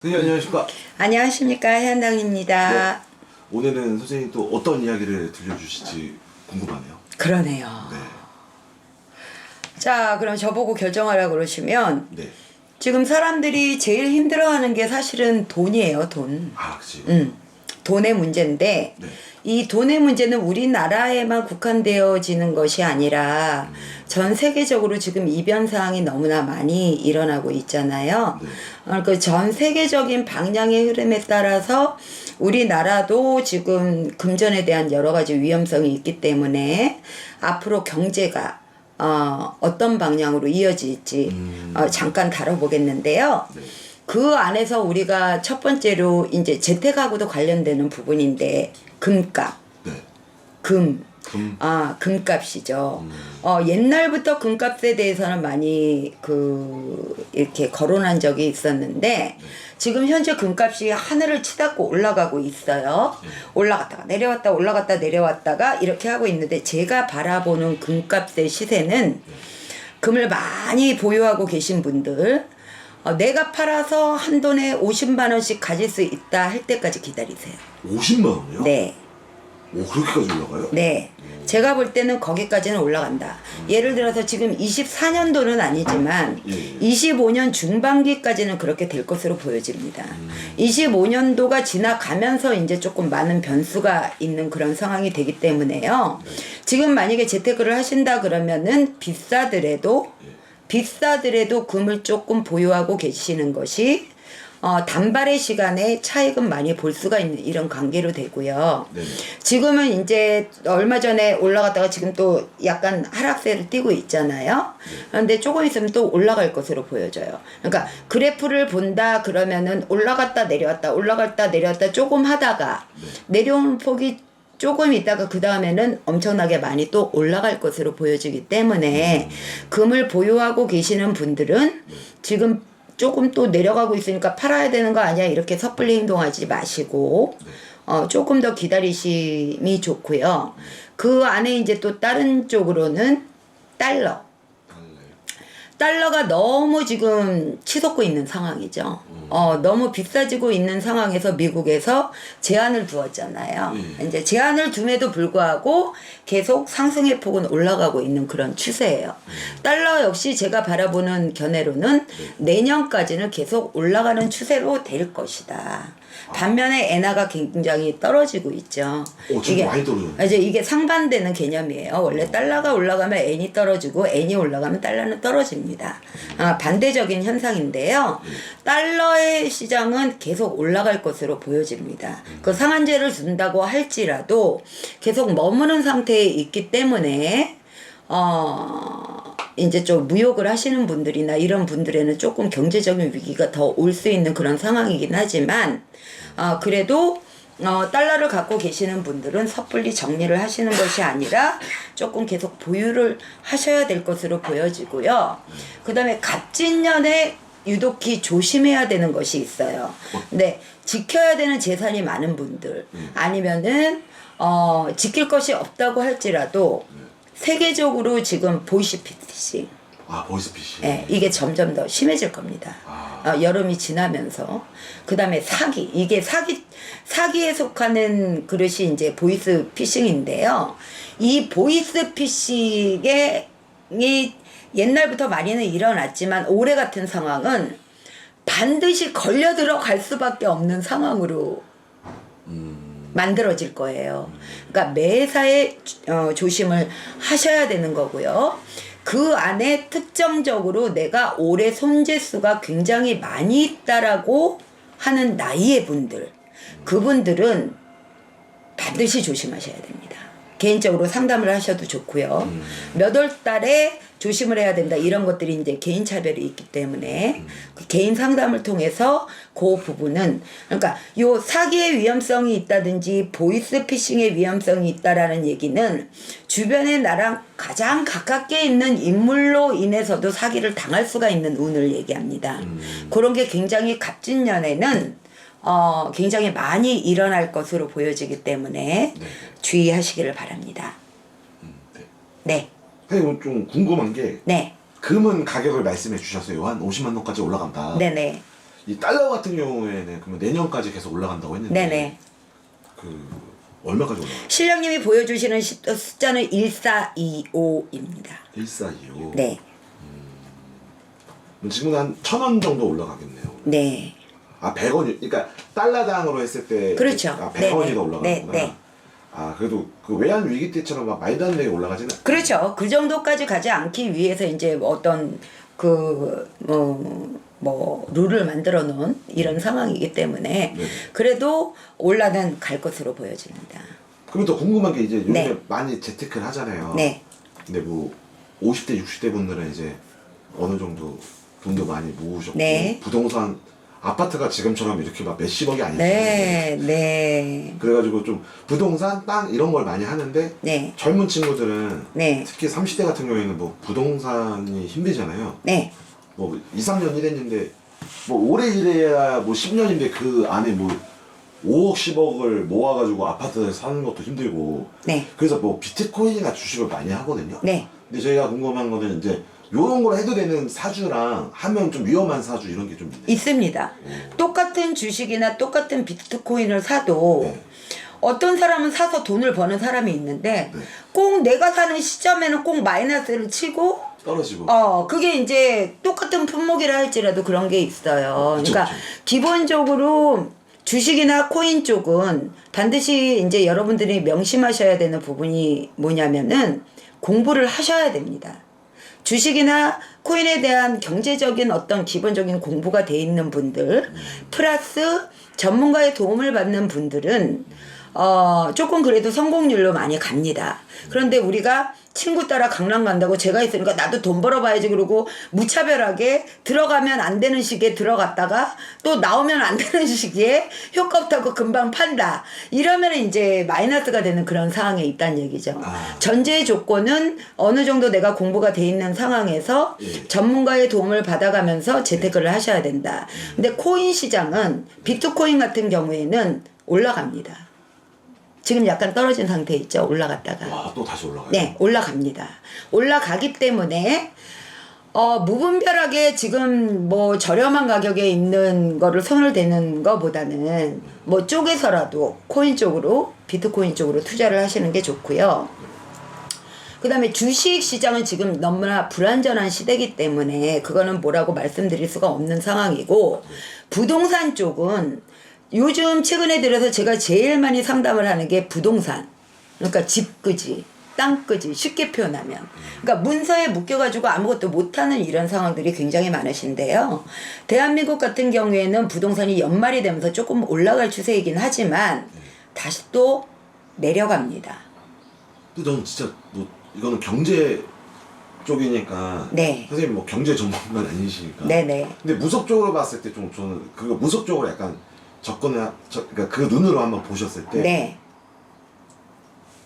네, 안녕하십니까. 안녕하십니까, 현당입니다. 네. 오늘은 선생님이 또 어떤 이야기를 들려주실지 궁금하네요. 그러네요. 네. 자, 그럼 저보고 결정하라고 그러시면 네. 지금 사람들이 제일 힘들어하는 게 사실은 돈이에요, 돈. 아, 그치. 돈의 문제인데 네. 이 돈의 문제는 우리나라에만 국한되어지는 것이 아니라 전 세계적으로 지금 이변 사항이 너무나 많이 일어나고 있잖아요. 네. 그 전 세계적인 방향의 흐름에 따라서 우리나라도 지금 금전에 대한 여러 가지 위험성이 있기 때문에 앞으로 경제가 어떤 방향으로 이어질지 잠깐 다뤄보겠는데요. 네. 그 안에서 우리가 첫 번째로 이제 재테크하고도 관련되는 부분인데 금값, 네. 금, 금. 금값이죠. 옛날부터 금값에 대해서는 많이 이렇게 거론한 적이 있었는데 지금 현재 금값이 하늘을 치닫고 올라가고 있어요. 올라갔다가 내려왔다 올라갔다 내려왔다가 이렇게 하고 있는데 제가 바라보는 금값의 시세는 금을 많이 보유하고 계신 분들 내가 팔아서 한 돈에 50만 원씩 가질 수 있다 할 때까지 기다리세요. 50만 원이요? 네. 오, 그렇게까지 올라가요? 네. 제가 볼 때는 거기까지는 올라간다. 예를 들어서 지금 24년도는 아니지만 25년 중반기까지는 그렇게 될 것으로 보여집니다. 25년도가 지나가면서 이제 조금 많은 변수가 있는 그런 상황이 되기 때문에요. 지금 만약에 재테크를 하신다 그러면은 비싸더라도 금을 조금 보유하고 계시는 것이 단발의 시간에 차익은 많이 볼 수가 있는 이런 관계로 되고요. 네. 지금은 이제 얼마 전에 올라갔다가 지금 또 약간 하락세를 띄고 있잖아요. 그런데 조금 있으면 또 올라갈 것으로 보여져요. 그러니까 그래프를 본다 그러면은 올라갔다 내려왔다 올라갔다 내려왔다 조금 하다가 내려오는 폭이 조금 있다가 그 다음에는 엄청나게 많이 또 올라갈 것으로 보여지기 때문에 금을 보유하고 계시는 분들은 지금 조금 또 내려가고 있으니까 팔아야 되는 거 아니야 이렇게 섣불리 행동하지 마시고 조금 더 기다리심이 좋고요. 그 안에 이제 또 다른 쪽으로는 달러가 너무 지금 치솟고 있는 상황이죠. 너무 비싸지고 있는 상황에서 미국에서 제한을 두었잖아요. 이제 제한을 둠에도 불구하고 계속 상승의 폭은 올라가고 있는 그런 추세예요. 달러 역시 제가 바라보는 견해로는 내년까지는 계속 올라가는 추세로 될 것이다. 반면에 엔화가 굉장히 떨어지고 있죠. 지금 많이 떨어졌네. 이제 이게 상반되는 개념이에요. 원래 달러가 올라가면 엔이 떨어지고 엔이 올라가면 달러는 떨어집니다. 반대적인 현상인데요. 달러의 시장은 계속 올라갈 것으로 보여집니다. 그 상한제를 준다고 할지라도 계속 머무는 상태에 있기 때문에 이제 좀 무역을 하시는 분들이나 이런 분들에는 조금 경제적인 위기가 더 올 수 있는 그런 상황이긴 하지만 그래도 달러를 갖고 계시는 분들은 섣불리 정리를 하시는 것이 아니라 조금 계속 보유를 하셔야 될 것으로 보여지고요. 그 다음에 갑진년에 유독히 조심해야 되는 것이 있어요. 근데 지켜야 되는 재산이 많은 분들 아니면은 지킬 것이 없다고 할지라도 세계적으로 지금 보이스피싱 보이스피싱. 네, 이게 점점 더 심해질 겁니다. 여름이 지나면서 그 다음에 이게 사기에 속하는 그릇이 이제 보이스피싱인데요. 이 보이스피싱이 옛날부터 많이는 일어났지만 올해 같은 상황은 반드시 걸려 들어갈 수밖에 없는 상황으로 만들어질 거예요. 그러니까 매사에 조심을 하셔야 되는 거고요. 그 안에 특정적으로 내가 올해 손재수가 굉장히 많이 있다라고 하는 나이의 분들, 그분들은 반드시 조심하셔야 됩니다. 개인적으로 상담을 하셔도 좋고요. 몇 월 달에 조심을 해야 된다 이런 것들이 이제 개인 차별이 있기 때문에 그 개인 상담을 통해서 그 부분은 그러니까 요 사기의 위험성이 있다든지 보이스피싱의 위험성이 있다라는 얘기는 주변에 나랑 가장 가깝게 있는 인물로 인해서도 사기를 당할 수가 있는 운을 얘기합니다. 그런 게 굉장히 갑진년에는 굉장히 많이 일어날 것으로 보여지기 때문에 주의하시기를 바랍니다. 네. 선생님 좀 궁금한 게 네. 금은 가격을 말씀해 주셨어요. 한 50만 원까지 올라간다. 네네. 이 달러 같은 경우에는 그러면 내년까지 계속 올라간다고 했는데 네네. 그 얼마까지 올라가요? 신랑님이 보여주시는 숫자는 1425입니다. 1425. 네. 지금은 한 1,000원 정도 올라가겠네요. 네. 아 100원이 그러니까 달러당으로 했을 때 그렇죠. 아 100원이 더 올라가는구나. 네, 네. 아 그래도 그 외환 위기 때처럼 막 말도 안 되게 올라가지는 그렇죠. 그 정도까지 가지 않기 위해서 이제 어떤 룰을 만들어 놓은 이런 상황이기 때문에 네. 그래도 올라는 갈 것으로 보여집니다. 그러면 또 궁금한 게 이제 요즘에 네. 많이 재테크를 하잖아요. 네. 근데 뭐 50대 60대 분들은 이제 어느 정도 돈도 많이 모으셨고 네. 부동산 아파트가 지금처럼 이렇게 막 몇십억이 아니잖아요. 네, 네, 그래가지고 좀 부동산 땅 이런 걸 많이 하는데 네, 젊은 친구들은 네, 특히 30대 같은 경우에는 뭐 부동산이 힘들잖아요. 네, 뭐 2, 3년 일했는데 뭐 오래 일해야 뭐 10년인데 그 안에 뭐 5억 10억을 모아가지고 아파트에 사는 것도 힘들고 네, 그래서 뭐 비트코인이나 주식을 많이 하거든요. 네. 근데 저희가 궁금한 거는 이제 요런 걸 해도 되는 사주랑 하면 좀 위험한 사주 이런 게 좀 있네요. 있습니다. 똑같은 주식이나 똑같은 비트코인을 사도 네. 어떤 사람은 사서 돈을 버는 사람이 있는데 네. 꼭 내가 사는 시점에는 꼭 마이너스를 치고 떨어지고 그게 이제 똑같은 품목이라 할지라도 그런 게 있어요. 그쵸, 그러니까 그쵸. 기본적으로 주식이나 코인 쪽은 반드시 이제 여러분들이 명심하셔야 되는 부분이 뭐냐면은 공부를 하셔야 됩니다. 주식이나 코인에 대한 경제적인 어떤 기본적인 공부가 돼 있는 분들 플러스 전문가의 도움을 받는 분들은 조금 그래도 성공률로 많이 갑니다. 그런데 우리가 친구 따라 강남 간다고 제가 있으니까 나도 돈 벌어봐야지 그러고 무차별하게 들어가면 안 되는 시기에 들어갔다가 또 나오면 안 되는 시기에 효과 없다고 금방 판다. 이러면 이제 마이너스가 되는 그런 상황에 있다는 얘기죠. 전제의 조건은 어느 정도 내가 공부가 돼 있는 상황에서 전문가의 도움을 받아가면서 재테크를 하셔야 된다. 근데 코인 시장은 비트코인 같은 경우에는 올라갑니다. 지금 약간 떨어진 상태 있죠. 올라갔다가. 와, 또 다시 올라가요. 네, 올라갑니다. 올라가기 때문에 무분별하게 지금 뭐 저렴한 가격에 있는 거를 손을 대는 거보다는 뭐 쪼개서라도 코인 쪽으로 비트코인 쪽으로 투자를 하시는 게 좋고요. 그다음에 주식 시장은 지금 너무나 불안전한 시대이기 때문에 그거는 뭐라고 말씀드릴 수가 없는 상황이고 부동산 쪽은 요즘 최근에 들어서 제가 제일 많이 상담을 하는 게 부동산. 그러니까 집끄지, 땅끄지, 쉽게 표현하면. 그러니까 문서에 묶여가지고 아무것도 못하는 이런 상황들이 굉장히 많으신데요. 대한민국 같은 경우에는 부동산이 연말이 되면서 조금 올라갈 추세이긴 하지만 다시 또 내려갑니다. 근데 저는 진짜 뭐 이거는 경제 쪽이니까 네. 선생님 뭐 경제 전문가는 아니시니까. 네네. 근데 무속적으로 봤을 때 좀 저는 그거 무속적으로 약간 그러니까 그 눈으로 한번 보셨을 때 네.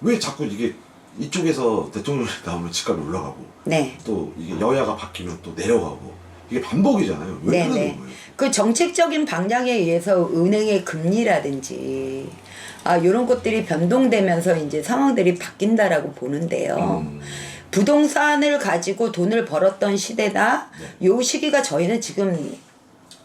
왜 자꾸 이게 이쪽에서 대통령이 나오면 집값이 올라가고 네. 또 이게 여야가 바뀌면 또 내려가고 이게 반복이잖아요. 왜 네네. 그러는 거예요? 그 정책적인 방향에 의해서 은행의 금리라든지 이런 것들이 변동되면서 이제 상황들이 바뀐다라고 보는데요. 부동산을 가지고 돈을 벌었던 시대나 요 시기가 저희는 지금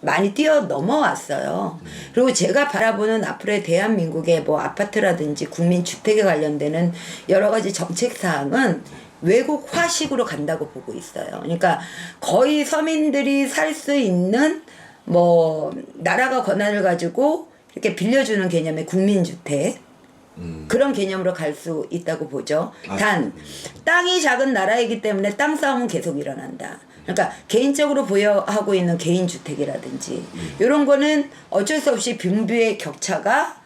많이 뛰어넘어왔어요. 그리고 제가 바라보는 앞으로의 대한민국의 뭐 아파트라든지 국민주택에 관련되는 여러 가지 정책사항은 외국화식으로 간다고 보고 있어요. 그러니까 거의 서민들이 살 수 있는 뭐 나라가 권한을 가지고 이렇게 빌려주는 개념의 국민주택 그런 개념으로 갈 수 있다고 보죠. 단 땅이 작은 나라이기 때문에 땅 싸움은 계속 일어난다. 그러니까 개인적으로 보유하고 있는 개인주택이라든지 이런 거는 어쩔 수 없이 빈부의 격차가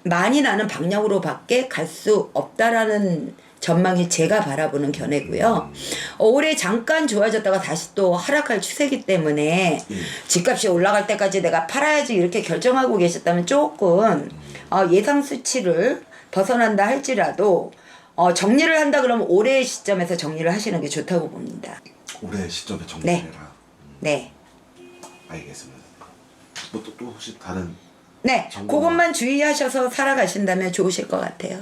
많이 나는 방향으로밖에 갈 수 없다라는 전망이 제가 바라보는 견해고요. 올해 잠깐 좋아졌다가 다시 또 하락할 추세이기 때문에 집값이 올라갈 때까지 내가 팔아야지 이렇게 결정하고 계셨다면 조금 예상 수치를 벗어난다 할지라도 정리를 한다 그러면 올해의 시점에서 정리를 하시는 게 좋다고 봅니다. 올해 시점에 정리를 네. 해라. 네. 알겠습니다. 뭐 또 혹시 다른 네. 정보가- 그것만 주의하셔서 살아가신다면 좋으실 것 같아요.